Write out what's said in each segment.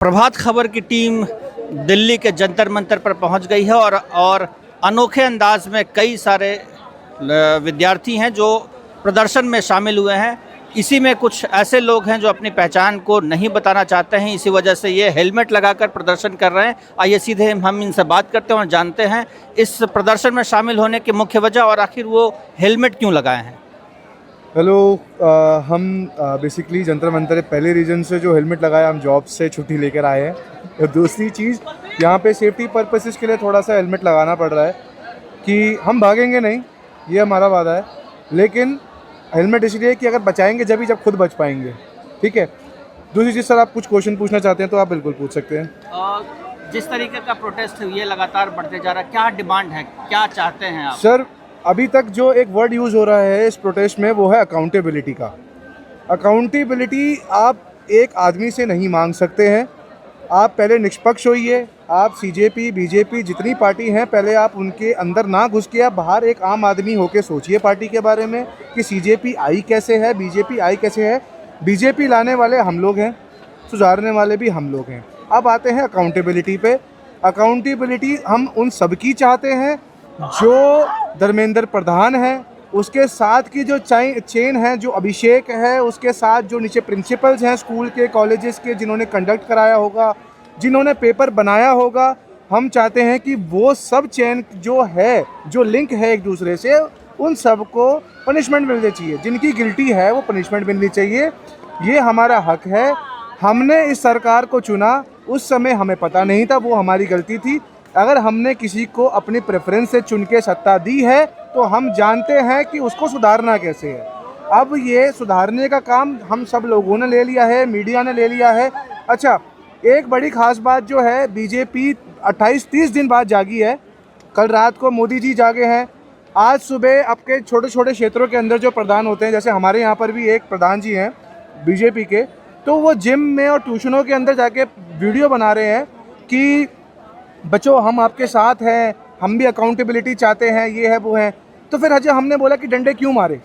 प्रभात खबर की टीम दिल्ली के जंतर मंतर पर पहुंच गई है और अनोखे अंदाज में कई सारे विद्यार्थी हैं जो प्रदर्शन में शामिल हुए हैं। इसी में कुछ ऐसे लोग हैं जो अपनी पहचान को नहीं बताना चाहते हैं, इसी वजह से ये हेलमेट लगाकर प्रदर्शन कर रहे हैं। आइए सीधे हम इनसे बात करते हैं और जानते हैं इस प्रदर्शन में शामिल होने की मुख्य वजह और आखिर वो हेलमेट क्यों लगाए हैं। हेलो, हम बेसिकली जंतर मंतर पहले रीजन से जो हेलमेट लगाया, हम जॉब से छुट्टी लेकर आए हैं। और दूसरी चीज़, यहाँ पे सेफ्टी पर्पसेस के लिए थोड़ा सा हेलमेट लगाना पड़ रहा है कि हम भागेंगे नहीं, ये हमारा वादा है, लेकिन हेलमेट इसलिए कि अगर बचाएंगे जब खुद बच पाएंगे। ठीक है। दूसरी चीज़, सर आप कुछ क्वेश्चन पूछना चाहते हैं तो आप बिल्कुल पूछ सकते हैं। जिस तरीके का प्रोटेस्ट ये लगातार बढ़ते जा रहा है, क्या डिमांड है, क्या चाहते हैं आप? सर, अभी तक जो एक वर्ड यूज़ हो रहा है इस प्रोटेस्ट में वो है अकाउंटेबिलिटी का। अकाउंटेबिलिटी आप एक आदमी से नहीं मांग सकते हैं। आप पहले निष्पक्ष होइए। आप सीजेपी, बीजेपी जितनी पार्टी हैं, पहले आप उनके अंदर ना घुस के आप बाहर एक आम आदमी होके सोचिए पार्टी के बारे में कि सीजेपी आई कैसे है, बीजेपी आई कैसे है। बीजेपी लाने वाले हम लोग हैं, सुधारने वाले भी हम लोग हैं। अब आते हैं अकाउंटेबिलिटी पे। अकाउंटेबिलिटी हम उन सबकी चाहते हैं जो धर्मेंद्र प्रधान है, उसके साथ की जो चेन है, जो अभिषेक है, उसके साथ जो नीचे प्रिंसिपल्स हैं स्कूल के, कॉलेजेस के, जिन्होंने कंडक्ट कराया होगा, जिन्होंने पेपर बनाया होगा। हम चाहते हैं कि वो सब चेन जो है, जो लिंक है एक दूसरे से, उन सब को पनिशमेंट मिलनी चाहिए। जिनकी गिल्टी है वो पनिशमेंट मिलनी चाहिए। ये हमारा हक है। हमने इस सरकार को चुना, उस समय हमें पता नहीं था, वो हमारी गलती थी। अगर हमने किसी को अपनी प्रेफरेंस से चुन के सत्ता दी है तो हम जानते हैं कि उसको सुधारना कैसे है। अब ये सुधारने का काम हम सब लोगों ने ले लिया है, मीडिया ने ले लिया है। अच्छा, एक बड़ी ख़ास बात जो है, बीजेपी 28-30 दिन बाद जागी है। कल रात को मोदी जी जागे हैं। आज सुबह आपके छोटे छोटे क्षेत्रों के अंदर जो प्रधान होते हैं, जैसे हमारे यहाँ पर भी एक प्रधान जी हैं बीजेपी के, तो वो जिम में और ट्यूशनों के अंदर जाके वीडियो बना रहे हैं कि बच्चों हम आपके साथ हैं, हम भी अकाउंटेबिलिटी चाहते हैं, ये है वो है। तो फिर हज हमने बोला कि डंडे क्यों मारे,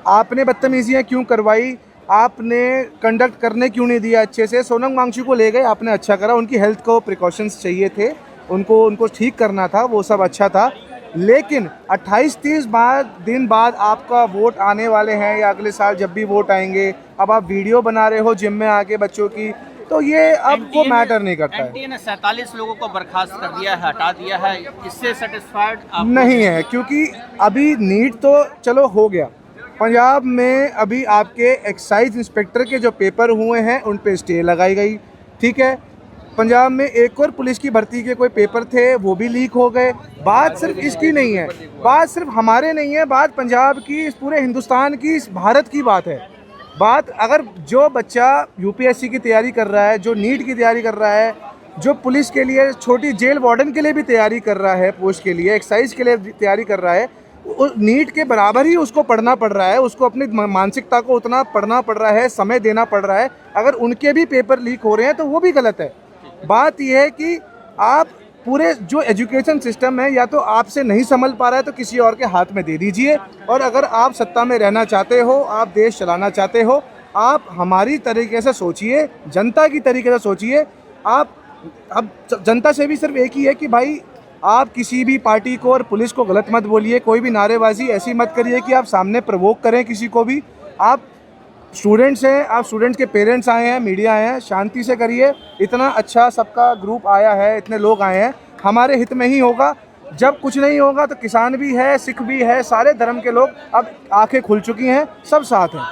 आपने बदतमीजियाँ क्यों करवाई, आपने कंडक्ट करने क्यों नहीं दिया अच्छे से। सोनम वांगचुक को ले गए, आपने अच्छा करा, उनकी हेल्थ को प्रिकॉशंस चाहिए थे, उनको ठीक करना था, वो सब अच्छा था। लेकिन 28-30 दिन बाद आपका वोट आने वाले हैं, या अगले साल जब भी वोट आएंगे, अब आप वीडियो बना रहे हो जिम में आके बच्चों की, तो ये अब वो मैटर नहीं करता है। एनटीए ने 47 लोगों को बर्खास्त कर दिया है, हटा दिया है, इससे सेटिस्फाइड नहीं है? क्योंकि अभी नीट तो चलो हो गया, पंजाब में अभी आपके एक्साइज इंस्पेक्टर के जो पेपर हुए हैं उन पे स्टे लगाई गई। ठीक है। पंजाब में एक और पुलिस की भर्ती के कोई पेपर थे, वो भी लीक हो गए। बात सिर्फ इसकी नहीं है, बात सिर्फ हमारे नहीं है, बात पंजाब की, इस पूरे हिंदुस्तान की, इस भारत की बात है। बात अगर जो बच्चा यूपीएससी की तैयारी कर रहा है, जो नीट की तैयारी कर रहा है, जो पुलिस के लिए, छोटी जेल वार्डन के लिए भी तैयारी कर रहा है, पोस्ट के लिए, एक्साइज के लिए तैयारी कर रहा है, नीट के बराबर ही उसको पढ़ना पड़ रहा है, उसको अपनी मानसिकता को उतना पढ़ना पड़ रहा है, समय देना पड़ रहा है। अगर उनके भी पेपर लीक हो रहे हैं तो वो भी गलत है। बात यह है कि आप पूरे जो एजुकेशन सिस्टम है, या तो आपसे नहीं संभल पा रहा है तो किसी और के हाथ में दे दीजिए। और अगर आप सत्ता में रहना चाहते हो, आप देश चलाना चाहते हो, आप हमारी तरीके से सोचिए, जनता की तरीके से सोचिए। आप अब जनता से भी सिर्फ एक ही है कि भाई आप किसी भी पार्टी को और पुलिस को गलत मत बोलिए, कोई भी नारेबाजी ऐसी मत करिए कि आप सामने प्रवोक करें किसी को भी। आप स्टूडेंट्स हैं, आप स्टूडेंट्स के पेरेंट्स आए हैं, मीडिया आए हैं, शांति से करिए। इतना अच्छा सबका ग्रुप आया है, इतने लोग आए हैं, हमारे हित में ही होगा। जब कुछ नहीं होगा तो किसान भी है, सिख भी है, सारे धर्म के लोग अब आंखें खुल चुकी हैं, सब साथ हैं।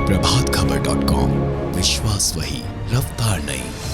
प्रभातखबर.com, विश्वास वही, रफ्तार नहीं।